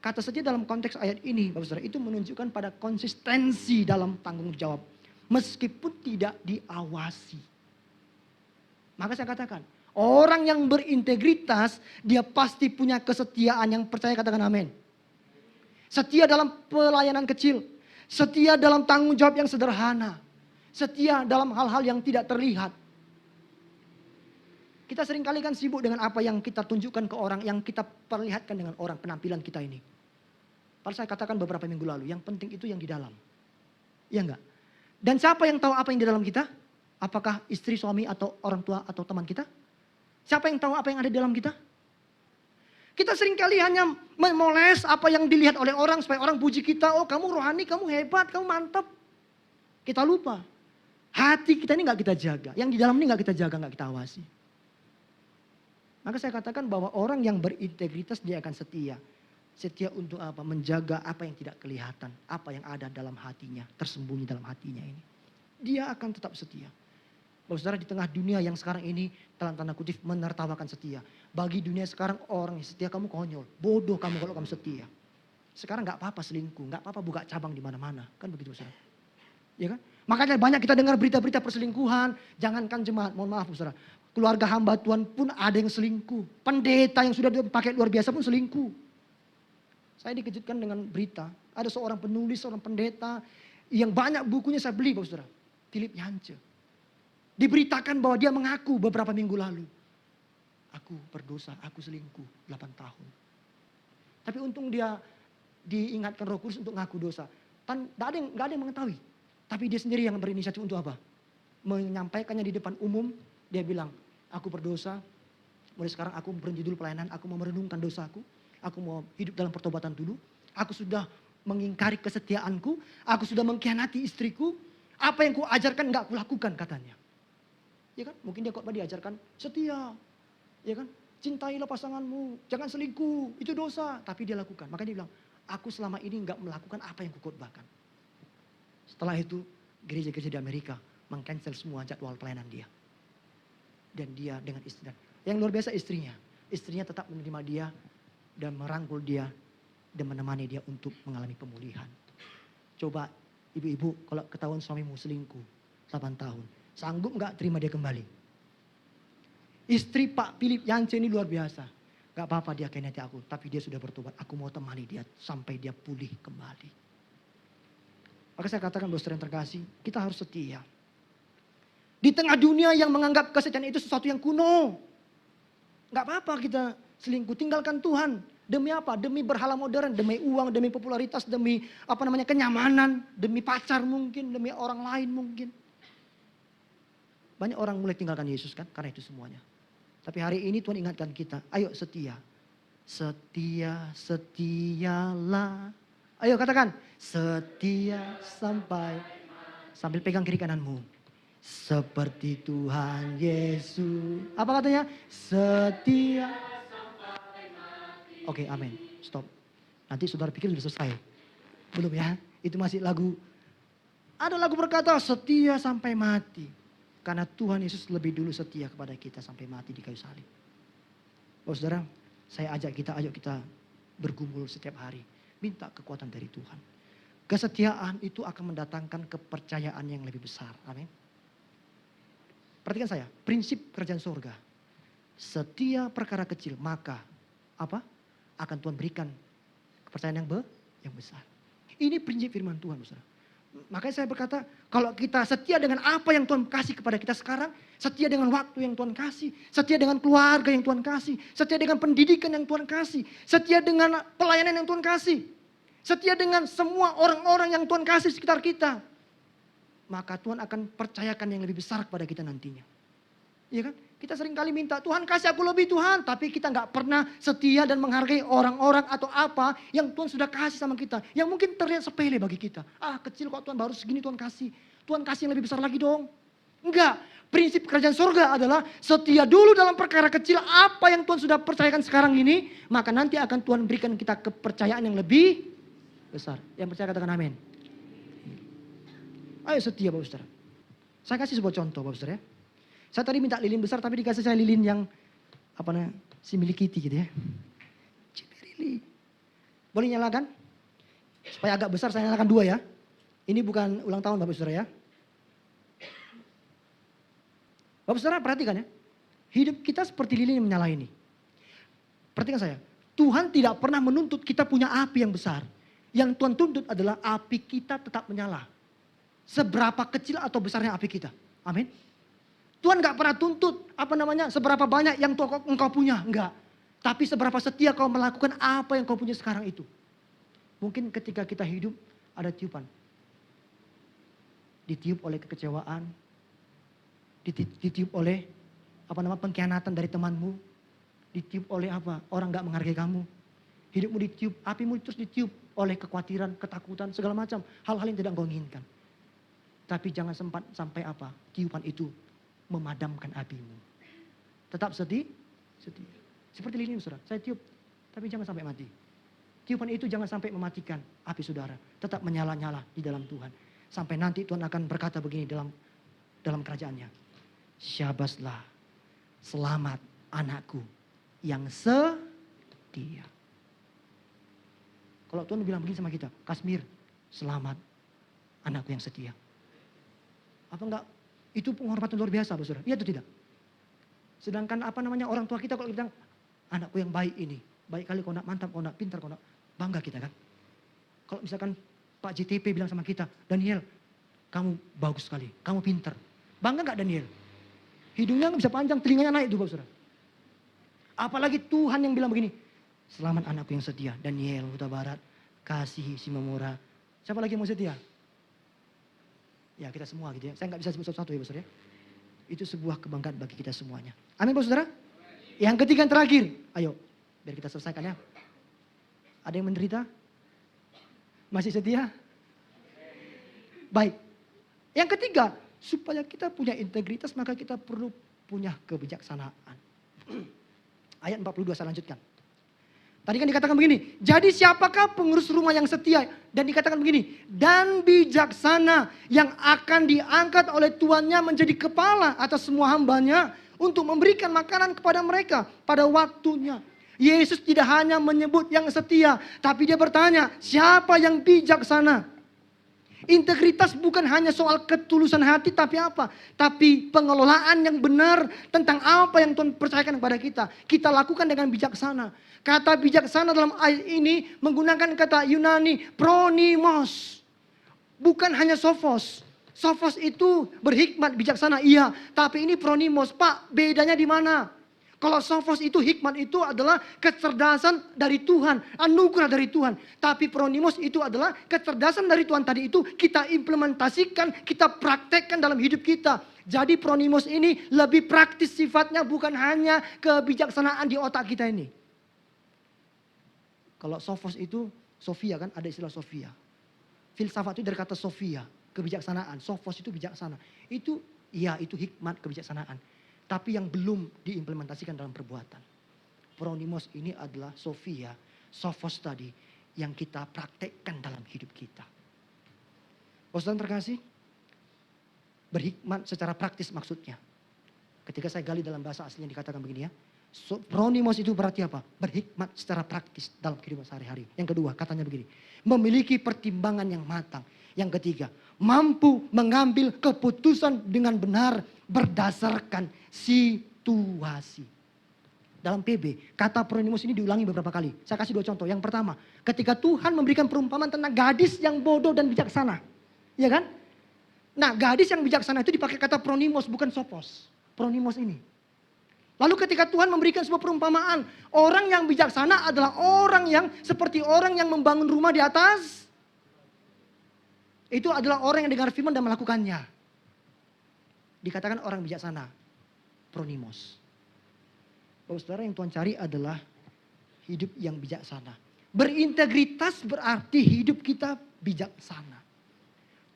Speaker 1: Kata setia dalam konteks ayat ini, Bapak Saudara, itu menunjukkan pada konsistensi dalam tanggung jawab. Meskipun tidak diawasi. Maka saya katakan, orang yang berintegritas, dia pasti punya kesetiaan. Yang percaya katakan amin. Setia dalam pelayanan kecil. Setia dalam tanggung jawab yang sederhana. Setia dalam hal-hal yang tidak terlihat. Kita seringkali kan sibuk dengan apa yang kita tunjukkan ke orang, yang kita perlihatkan dengan orang, penampilan kita ini. Padahal saya katakan beberapa minggu lalu, yang penting itu yang di dalam. Iya enggak? Dan siapa yang tahu apa yang di dalam kita? Apakah istri, suami, atau orang tua, atau teman kita? Siapa yang tahu apa yang ada di dalam kita? Kita seringkali hanya memoles apa yang dilihat oleh orang, supaya orang puji kita. Oh kamu rohani, kamu hebat, kamu mantap. Kita lupa. Hati kita ini gak kita jaga. Yang di dalam ini gak kita jaga, gak kita awasi. Maka saya katakan bahwa orang yang berintegritas dia akan setia. Setia untuk apa? Menjaga apa yang tidak kelihatan. Apa yang ada dalam hatinya. Tersembunyi dalam hatinya ini. Dia akan tetap setia. Bapak saudara, di tengah dunia yang sekarang ini dalam tanda kutip menertawakan setia. Bagi dunia sekarang orang yang setia kamu konyol. Bodoh kamu kalau kamu setia. Sekarang gak apa-apa selingkuh. Gak apa-apa buka cabang di mana-mana. Kan begitu saudara. Ya kan? Makanya banyak kita dengar berita-berita perselingkuhan. Jangankan jemaat, mohon maaf saudara. Keluarga hamba Tuhan pun ada yang selingkuh. Pendeta yang sudah dipakai luar biasa pun selingkuh. Saya dikejutkan dengan berita. Ada seorang penulis, seorang pendeta. Yang banyak bukunya saya beli Bapak saudara. Philip Yancey. Diberitakan bahwa dia mengaku beberapa minggu lalu. Aku berdosa, aku selingkuh 8 tahun. Tapi untung dia diingatkan Roh Kudus untuk ngaku dosa. Gak ada yang mengetahui. Tapi dia sendiri yang berinisiatif untuk apa? Menyampaikannya di depan umum. Dia bilang, aku berdosa. Mulai sekarang aku berhenti dulu pelayanan. Aku mau merenungkan dosaku. Aku mau hidup dalam pertobatan dulu. Aku sudah mengingkari kesetiaanku. Aku sudah mengkhianati istriku. Apa yang kuajarkan gak kulakukan katanya. Ya kan? Mungkin dia khotbah diajarkan setia. Ya kan? Cintailah pasanganmu. Jangan selingkuh. Itu dosa. Tapi dia lakukan. Makanya dia bilang, aku selama ini gak melakukan apa yang kukhotbahkan. Setelah itu gereja-gereja di Amerika meng-cancel semua jadwal pelayanan dia. Dan dia dengan istrinya. Yang luar biasa istrinya. Istrinya tetap menerima dia dan merangkul dia dan menemani dia untuk mengalami pemulihan. Coba ibu-ibu kalau ketahuan suamimu selingkuh 8 tahun. Sanggup gak terima dia kembali? Istri Pak Philip Yancey ini luar biasa. Gak apa-apa dia khianati aku. Tapi dia sudah bertobat. Aku mau temani dia sampai dia pulih kembali. Maka saya katakan saudara yang terkasih. Kita harus setia. Di tengah dunia yang menganggap kesetiaan itu sesuatu yang kuno. Gak apa-apa kita selingkuh. Tinggalkan Tuhan. Demi apa? Demi berhala modern. Demi uang, demi popularitas, demi kenyamanan. Demi pacar mungkin, demi orang lain mungkin. Banyak orang mulai tinggalkan Yesus kan karena itu semuanya. Tapi hari ini Tuhan ingatkan kita, ayo setia. Setia, setialah. Ayo katakan, setia sampai pegang kiri kananmu. Seperti Tuhan Yesus. Apa katanya? Setia. Oke, amin. Stop. Nanti saudara pikir sudah selesai. Belum ya? Itu masih lagu. Ada lagu berkata setia sampai mati. Karena Tuhan Yesus lebih dulu setia kepada kita sampai mati di kayu salib. Oh saudara, saya ajak kita, ayo kita bergumul setiap hari. Minta kekuatan dari Tuhan. Kesetiaan itu akan mendatangkan kepercayaan yang lebih besar. Amin. Perhatikan saya, prinsip kerajaan surga. Setia perkara kecil, maka apa? Akan Tuhan berikan kepercayaan yang besar. Ini prinsip firman Tuhan, saudara. Makanya saya berkata, kalau kita setia dengan apa yang Tuhan kasih kepada kita sekarang, setia dengan waktu yang Tuhan kasih, setia dengan keluarga yang Tuhan kasih, setia dengan pendidikan yang Tuhan kasih, setia dengan pelayanan yang Tuhan kasih, setia dengan semua orang-orang yang Tuhan kasih sekitar kita, maka Tuhan akan percayakan yang lebih besar kepada kita nantinya. Iya kan? Kita sering kali minta, Tuhan kasih aku lebih Tuhan. Tapi kita nggak pernah setia dan menghargai orang-orang atau apa yang Tuhan sudah kasih sama kita. Yang mungkin terlihat sepele bagi kita. Ah kecil kok Tuhan, baru segini Tuhan kasih. Tuhan kasih yang lebih besar lagi dong. Enggak. Prinsip kerajaan surga adalah setia dulu dalam perkara kecil. Apa yang Tuhan sudah percayakan sekarang ini. Maka nanti akan Tuhan berikan kita kepercayaan yang lebih besar. Yang percaya katakan amin. Ayo setia Bapak Saudara. Saya kasih sebuah contoh Bapak Saudara ya. Saya tadi minta lilin besar tapi dikasih saya lilin yang apa namanya, Simili Kitty gitu ya. Cipirili. Boleh nyalakan? Supaya agak besar saya nyalakan 2 ya. Ini bukan ulang tahun Bapak Saudara ya. Bapak Saudara perhatikan ya. Hidup kita seperti lilin yang menyala ini. Perhatikan saya. Tuhan tidak pernah menuntut kita punya api yang besar. Yang Tuhan tuntut adalah api kita tetap menyala. Seberapa kecil atau besarnya api kita. Amin. Tuhan gak pernah tuntut seberapa banyak yang engkau punya. Enggak. Tapi seberapa setia kau melakukan apa yang kau punya sekarang itu. Mungkin ketika kita hidup ada tiupan. Ditiup oleh kekecewaan. Ditiup oleh pengkhianatan dari temanmu. Ditiup oleh orang gak menghargai kamu. Hidupmu ditiup, apimu terus ditiup oleh kekhawatiran, ketakutan, segala macam. Hal-hal yang tidak kau inginkan. Tapi jangan sampai tiupan itu memadamkan apimu. Tetap setia. Seperti lilin saudara, saya tiup, tapi jangan sampai mati. Tiupan itu jangan sampai mematikan api saudara. Tetap menyala-nyala di dalam Tuhan. Sampai nanti Tuhan akan berkata begini dalam kerajaannya. Syabaslah, selamat anakku yang setia. Kalau Tuhan bilang begini sama kita, Kasmir, selamat anakku yang setia. Apa enggak? Itu penghormatan luar biasa, Saudara. Iya atau tidak? Sedangkan orang tua kita kalau bilang, anakku yang baik ini. Baik kali kau nak, mantap kau nak, pintar kau nak. Bangga kita kan. Kalau misalkan Pak JTP bilang sama kita, Daniel, kamu bagus sekali, kamu pintar. Bangga gak Daniel? Hidungnya gak bisa panjang, telinganya naik tuh, Saudara. Apalagi Tuhan yang bilang begini, selamat anakku yang setia, Daniel Huta Barat, kasihi si Memora. Siapa lagi yang mau setia? Ya kita semua gitu ya. Saya nggak bisa sebut satu-satu ya Saudara ya. Itu sebuah kebanggaan bagi kita semuanya. Amin Saudara. Yang ketiga yang terakhir. Ayo biar kita selesaikan ya. Ada yang menderita? Masih setia? Baik. Yang ketiga. Supaya kita punya integritas maka kita perlu punya kebijaksanaan. Ayat 42 saya lanjutkan. Tadi kan dikatakan begini, jadi siapakah pengurus rumah yang setia? Dan dikatakan begini, dan bijaksana yang akan diangkat oleh tuannya menjadi kepala atas semua hambanya untuk memberikan makanan kepada mereka pada waktunya. Yesus tidak hanya menyebut yang setia, tapi dia bertanya, siapa yang bijaksana? Integritas bukan hanya soal ketulusan hati, tapi apa? Tapi pengelolaan yang benar tentang apa yang Tuhan percayakan kepada kita. Kita lakukan dengan bijaksana. Kata bijaksana dalam ayat ini menggunakan kata Yunani pronimos. Bukan hanya sophos. Sophos itu berhikmat, bijaksana, iya. Tapi ini pronimos. Pak, bedanya di mana? Kalau sophos itu hikmat itu adalah kecerdasan dari Tuhan, anugerah dari Tuhan. Tapi pronimos itu adalah kecerdasan dari Tuhan tadi itu kita implementasikan, kita praktekkan dalam hidup kita. Jadi pronimos ini lebih praktis sifatnya, bukan hanya kebijaksanaan di otak kita ini. Kalau sophos itu Sofia kan, ada istilah Sofia. Filsafat itu dari kata Sofia, kebijaksanaan. Sophos itu bijaksana. Itu Iya, itu hikmat kebijaksanaan. Tapi yang belum diimplementasikan dalam perbuatan. Phronimos ini adalah Sophia, Sophos tadi, yang kita praktekkan dalam hidup kita. Saudara terkasih, berhikmat secara praktis maksudnya. Ketika saya gali dalam bahasa aslinya dikatakan begini ya. Phronimos itu berarti apa? Berhikmat secara praktis dalam kehidupan sehari-hari. Yang kedua katanya begini. Memiliki pertimbangan yang matang. Yang ketiga, mampu mengambil keputusan dengan benar berdasarkan situasi. Dalam PB, kata Phronimos ini diulangi beberapa kali. Saya kasih 2 contoh. Yang pertama, ketika Tuhan memberikan perumpamaan tentang gadis yang bodoh dan bijaksana. Ya kan? Nah, gadis yang bijaksana itu dipakai kata Phronimos, bukan Sophos. Phronimos ini. Lalu ketika Tuhan memberikan sebuah perumpamaan, orang yang bijaksana adalah orang yang seperti orang yang membangun rumah di atas. Itu adalah orang yang dengar firman dan melakukannya. Dikatakan orang bijaksana. Phronimos. Bapak saudara, yang Tuhan cari adalah hidup yang bijaksana. Berintegritas berarti hidup kita bijaksana.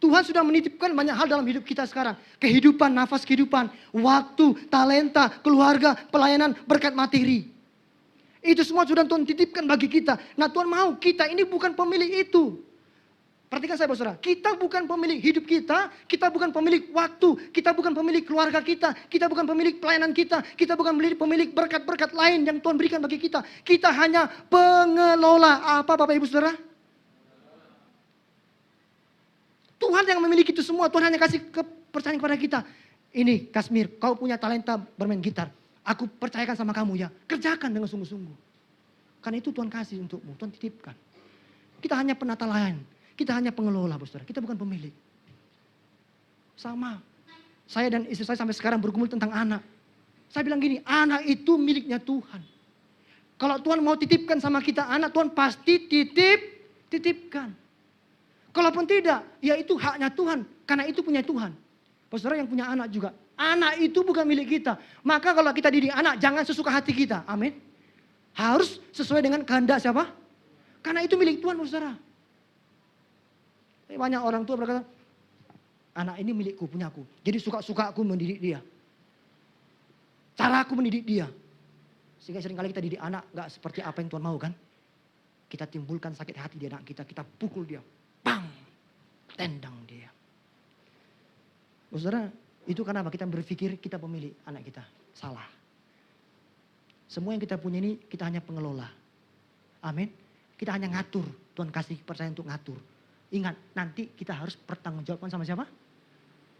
Speaker 1: Tuhan sudah menitipkan banyak hal dalam hidup kita sekarang. Kehidupan, nafas kehidupan, waktu, talenta, keluarga, pelayanan, berkat materi. Itu semua sudah Tuhan titipkan bagi kita. Nah Tuhan mau kita ini bukan pemilik itu. Perhatikan saya saudara, kita bukan pemilik hidup kita bukan pemilik waktu, kita bukan pemilik keluarga kita bukan pemilik pelayanan kita bukan pemilik berkat-berkat lain yang Tuhan berikan bagi kita. Kita hanya pengelola. Apa Bapak Ibu Saudara? Tuhan yang memiliki itu semua. Tuhan hanya kasih kepercayaan kepada kita. Ini Kasmir, kau punya talenta bermain gitar. Aku percayakan sama kamu ya. Kerjakan dengan sungguh-sungguh. Karena itu Tuhan kasih untukmu. Tuhan titipkan. Kita hanya penata layan. Kita hanya pengelola, saudara. Kita bukan pemilik. Sama. Saya dan istri saya sampai sekarang bergumul tentang anak. Saya bilang gini, anak itu miliknya Tuhan. Kalau Tuhan mau titipkan sama kita anak, Tuhan pasti titipkan. Kalaupun tidak, ya itu haknya Tuhan. Karena itu punya Tuhan. Saudara yang punya anak juga. Anak itu bukan milik kita. Maka kalau kita didik anak, jangan sesuka hati kita. Amin. Harus sesuai dengan kehendak siapa? Karena itu milik Tuhan, saudara. Banyak orang tua berkata, anak ini milikku, punyaku. Jadi suka-suka aku mendidik dia. Cara aku mendidik dia. Sehingga seringkali kita didik anak gak seperti apa yang Tuhan mau kan. Kita timbulkan sakit hati di anak kita. Kita pukul dia. Bang, tendang dia. Saudara, itu kenapa kita berpikir kita pemilik anak kita. Salah. Semua yang kita punya ini kita hanya pengelola. Amin. Kita hanya ngatur. Tuhan kasih kepercayaan untuk ngatur. Ingat, nanti kita harus bertanggung jawabkan sama siapa?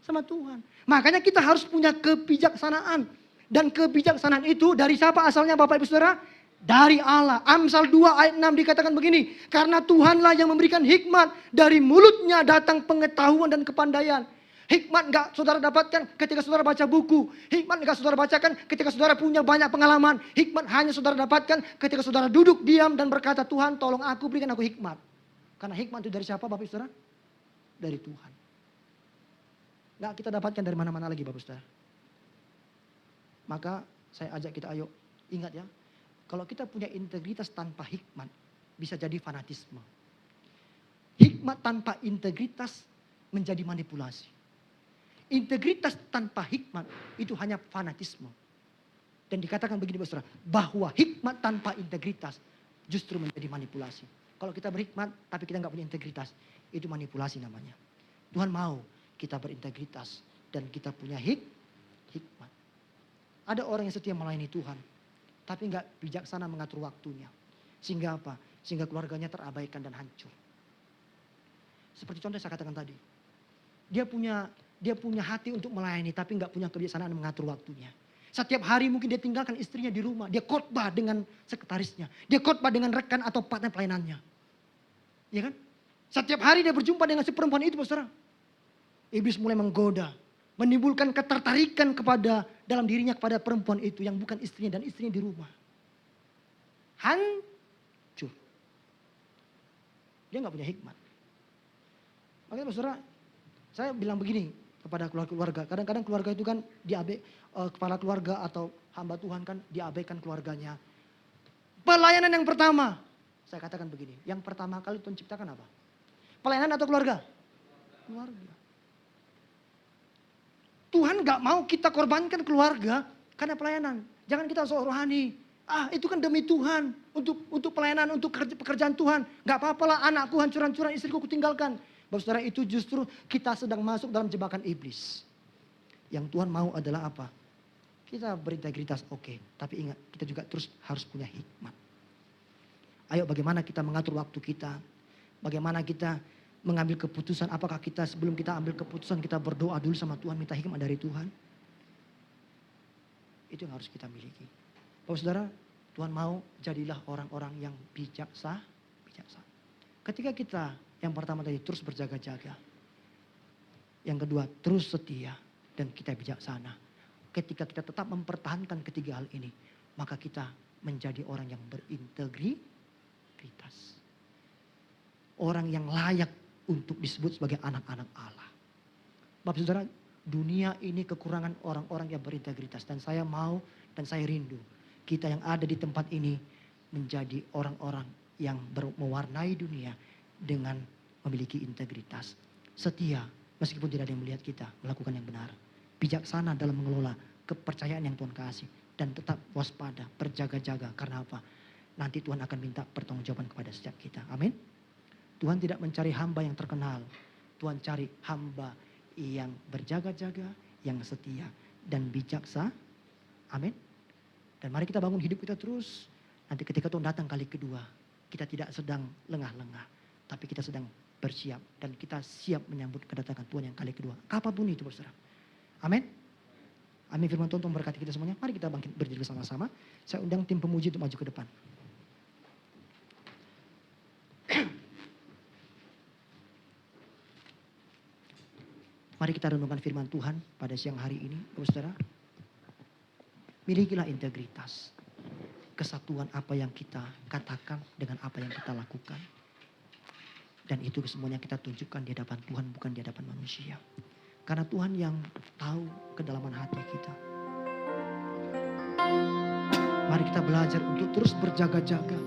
Speaker 1: Sama Tuhan. Makanya kita harus punya kebijaksanaan. Dan kebijaksanaan itu dari siapa asalnya Bapak Ibu Saudara? Dari Allah. Amsal 2 ayat 6 dikatakan begini. Karena Tuhanlah yang memberikan hikmat. Dari mulutnya datang pengetahuan dan kepandaian. Hikmat gak saudara dapatkan ketika saudara baca buku. Hikmat gak saudara bacakan ketika saudara punya banyak pengalaman. Hikmat hanya saudara dapatkan ketika saudara duduk diam dan berkata, Tuhan tolong aku, berikan aku hikmat. Karena hikmat itu dari siapa Bapak Saudara? Dari Tuhan. Gak kita dapatkan dari mana-mana lagi Bapak Saudara. Maka saya ajak kita ayo ingat ya. Kalau kita punya integritas tanpa hikmat, bisa jadi fanatisme. Hikmat tanpa integritas menjadi manipulasi. Integritas tanpa hikmat itu hanya fanatisme. Dan dikatakan begini saudara, bahwa hikmat tanpa integritas justru menjadi manipulasi. Kalau kita berhikmat tapi kita nggak punya integritas, itu manipulasi namanya. Tuhan mau kita berintegritas dan kita punya hikmat. Ada orang yang setia melayani Tuhan, tapi nggak bijaksana mengatur waktunya. Sehingga apa? Sehingga keluarganya terabaikan dan hancur. Seperti contoh yang saya katakan tadi. Dia punya hati untuk melayani, tapi nggak punya kebijaksanaan mengatur waktunya. Setiap hari mungkin dia tinggalkan istrinya di rumah. Dia khotbah dengan sekretarisnya. Dia khotbah dengan rekan atau partner pelayanannya. Ya kan? Setiap hari dia berjumpa dengan si perempuan itu, saudara. Iblis mulai menggoda. Menimbulkan ketertarikan dalam dirinya kepada perempuan itu yang bukan istrinya dan istrinya di rumah. Hancur. Dia nggak punya hikmat. Makanya saudara, saya bilang begini kepada keluarga. Kadang-kadang keluarga itu kan kepala keluarga atau hamba Tuhan kan diabaikan keluarganya. Pelayanan yang pertama, saya katakan begini. Yang pertama kali Tuhan ciptakan apa? Pelayanan atau keluarga? Keluarga. Tuhan gak mau kita korbankan keluarga karena pelayanan. Jangan kita sok rohani. Itu kan demi Tuhan. Untuk pelayanan, untuk pekerjaan Tuhan. Gak apa-apa lah anakku hancuran-hancuran, istriku kutinggalkan. Bapak saudara, itu justru kita sedang masuk dalam jebakan iblis. Yang Tuhan mau adalah apa? Kita berintegritas, oke. Tapi ingat, kita juga terus harus punya hikmat. Ayo bagaimana kita mengatur waktu kita. Bagaimana kita mengambil keputusan. Apakah kita sebelum kita ambil keputusan, kita berdoa dulu sama Tuhan, minta hikmat dari Tuhan. Itu yang harus kita miliki. Bapak saudara, Tuhan mau jadilah orang-orang yang bijaksana. Ketika kita yang pertama tadi terus berjaga-jaga. Yang kedua terus setia dan kita bijaksana. Ketika kita tetap mempertahankan ketiga hal ini, maka kita menjadi orang yang berintegritas. Orang yang layak untuk disebut sebagai anak-anak Allah. Bapak saudara, dunia ini kekurangan orang-orang yang berintegritas. Dan saya mau dan saya rindu kita yang ada di tempat ini menjadi orang-orang yang mewarnai dunia dengan memiliki integritas. Setia meskipun tidak ada yang melihat kita melakukan yang benar. Bijaksana dalam mengelola kepercayaan yang Tuhan kasih. Dan tetap waspada, berjaga-jaga. Karena apa? Nanti Tuhan akan minta pertanggungjawaban kepada setiap kita. Amin. Tuhan tidak mencari hamba yang terkenal. Tuhan cari hamba yang berjaga-jaga, yang setia dan bijaksana. Amin. Dan mari kita bangun hidup kita terus. Nanti ketika Tuhan datang kali kedua, kita tidak sedang lengah-lengah. Tapi kita sedang bersiap dan kita siap menyambut kedatangan Tuhan yang kali kedua. Apapun itu saudara. Amin. Amin, firman Tuhan memberkati kita semuanya. Mari kita bangkit berdiri bersama-sama. Saya undang tim pemuji untuk maju ke depan. Mari kita renungkan firman Tuhan pada siang hari ini, saudara. Milikilah integritas. Kesatuan apa yang kita katakan dengan apa yang kita lakukan. Dan itu semuanya kita tunjukkan di hadapan Tuhan, bukan di hadapan manusia. Karena Tuhan yang tahu kedalaman hati kita. Mari kita belajar untuk terus berjaga-jaga.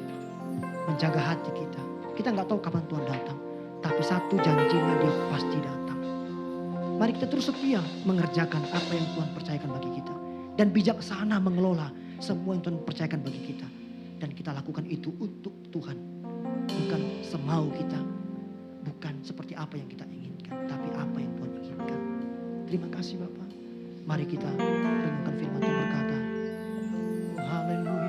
Speaker 1: Menjaga hati kita. Kita gak tahu kapan Tuhan datang. Tapi satu janjinya dia pasti datang. Mari kita terus setia mengerjakan apa yang Tuhan percayakan bagi kita. Dan bijaksana mengelola semua yang Tuhan percayakan bagi kita. Dan kita lakukan itu untuk Tuhan. Bukan semau kita. Bukan seperti apa yang kita inginkan. Tapi apa yang Tuhan inginkan. Terima kasih Bapak. Mari kita renungkan firman Tuhan berkata. Haleluya.